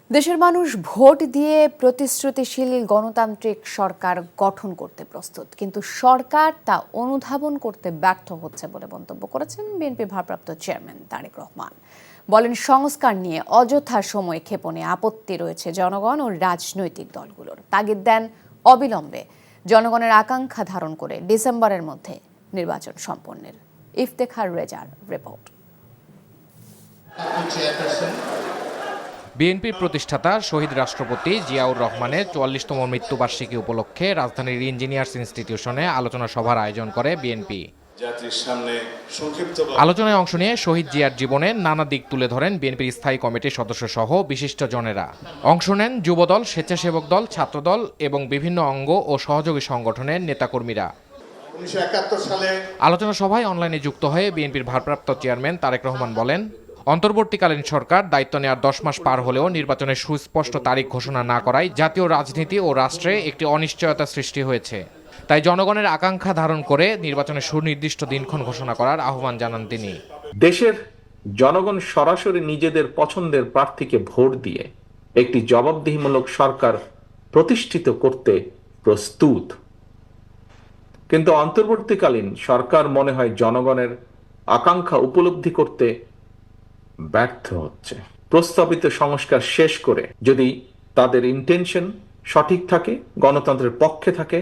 দেশের মানুষ ভোট দিয়ে প্রতিশ্রুতিশীল গণতান্ত্রিক সরকার গঠন করতে প্রস্তুত, কিন্তু সরকার তা অনুধাবন করতে ব্যর্থ হচ্ছে বলে মন্তব্য করেছেন বিএনপি ভারপ্রাপ্ত চেয়ারম্যান তারেক রহমান। বলেন, সংস্কার নিয়ে অযথা সময় ক্ষেপণে আপত্তি রয়েছে জনগণ ও রাজনৈতিক দলগুলোর। তাগিদ দেন অবিলম্বে জনগণের আকাঙ্ক্ষা ধারণ করে ডিসেম্বরের মধ্যে নির্বাচন সম্পন্নের। ইফতেখার রেজার রিপোর্ট। বিএনপির প্রতিষ্ঠাতা শহীদ রাষ্ট্রপতি জিয়াউর রহমানের ৪৪তম মৃত্যুবার্ষিকী উপলক্ষে রাজধানীর ইঞ্জিনিয়ার্স ইনস্টিটিউশনে আলোচনা সভার আয়োজন করে বিএনপি। আলোচনায় অংশ নিয়ে শহীদ জিয়ার জীবনের নানা দিক তুলে ধরেন বিএনপির স্থায়ী কমিটির সদস্য সহ বিশিষ্টজনেরা। অংশ নেন যুবদল, স্বেচ্ছাসেবক দল, ছাত্রদল এবং বিভিন্ন অঙ্গ ও সহযোগী সংগঠনের নেতাকর্মীরা। আলোচনা সভায় অনলাইনে যুক্ত হয়ে বিএনপির ভারপ্রাপ্ত চেয়ারম্যান তারেক রহমান বলেন, অন্তর্বর্তীকালীন সরকার দায়িত্ব নেওয়ার 10 মাস পার হলেও নির্বাচনের সুস্পষ্ট তারিখ ঘোষণা না করায় জাতীয় রাজনীতি ও রাষ্ট্রে একটি অনিশ্চয়তা সৃষ্টি হয়েছে। তাই জনগণের আকাঙ্ক্ষা ধারণ করে নির্বাচনের সুনির্দিষ্ট দিনক্ষণ ঘোষণা করার আহ্বান জানান তিনি। দেশের জনগণ সরাসরি নিজেদের পছন্দের প্রার্থীকে ভোট দিয়ে একটি জবাবদিহিমূলক সরকার প্রতিষ্ঠিত করতে প্রস্তুত, কিন্তু অন্তর্বর্তীকালীন সরকার মনে হয় জনগণের আকাঙ্ক্ষা উপলব্ধি করতে ব্যর্থ হচ্ছে। প্রস্তাবিত সংস্কার শেষ করে যদি তাদের ইন্টেনশন সঠিক থাকে, গণতন্ত্রের পক্ষে থাকে,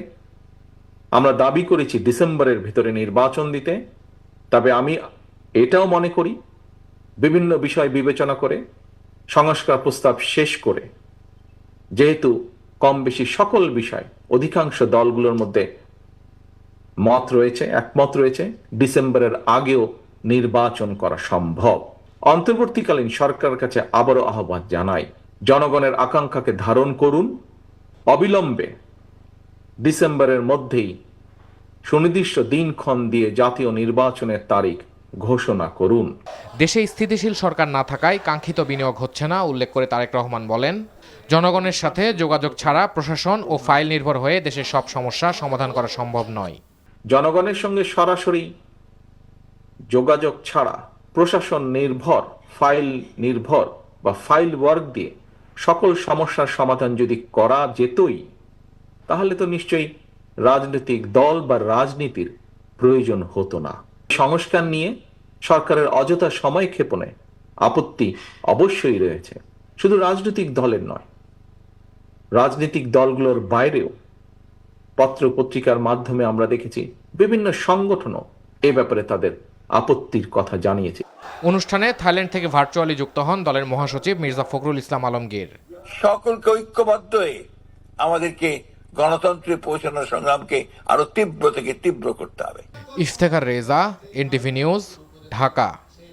আমরা দাবি করেছি ডিসেম্বরের ভিতরে নির্বাচন দিতে, তবে আমি এটাও মনে করি বিভিন্ন বিষয় বিবেচনা করে সংস্কার প্রস্তাব শেষ করে, যেহেতু কম বেশি সকল বিষয় অধিকাংশ দলগুলোর মধ্যে একমত রয়েছে, ডিসেম্বরের আগেও নির্বাচন করা সম্ভব। অন্তর্বর্তীকালীন সরকারের কাছে আবারও আহ্বান জানাই, জনগণের আকাঙ্ক্ষাকে ধারণ করুন, অবিলম্বে ডিসেম্বরের মধ্যেই সুনির্দিষ্ট দিনক্ষণ দিয়ে জাতীয় নির্বাচনের তারিখ ঘোষণা করুন। দেশে স্থিতিশীল সরকার না থাকায় কাঙ্ক্ষিত বিনিয়োগ হচ্ছে না উল্লেখ করে তারেক রহমান বলেন, জনগণের সাথে যোগাযোগ ছাড়া প্রশাসন ও ফাইল নির্ভর হয়ে দেশের সব সমস্যা সমাধান করা সম্ভব নয়। জনগণের সঙ্গে সরাসরি যোগাযোগ ছাড়া প্রশাসন নির্ভর, ফাইল নির্ভর বা ফাইল ওয়ার্ক দিয়ে সকল সমস্যার সমাধান যদি করা যেতই, তাহলে তো নিশ্চয়ই রাজনৈতিক দল বা রাজনীতির প্রয়োজন হতো না। সংস্কার নিয়ে সরকারের অযথা সময় ক্ষেপণে আপত্তি অবশ্যই রয়েছে, শুধু রাজনৈতিক দলের নয়, রাজনৈতিক দলগুলোর বাইরেও পত্র পত্রিকার মাধ্যমে আমরা দেখেছি বিভিন্ন সংগঠনও এ ব্যাপারে তাদের আপত্তির কথা জানিয়েছে। অনুষ্ঠানে থাইল্যান্ড থেকে ভার্চুয়ালি যুক্ত হন দলের মহাসচিব মির্জা ফখরুল ইসলাম আলমগীর। সকলকে ঐক্যবদ্ধ হয়ে আমাদেরকে গণতন্ত্রে পৌঁছানোর সংগ্রামকে আরো তীব্র থেকে তীব্র করতে হবে। Iftekhar Reza, NTV news, Dhaka.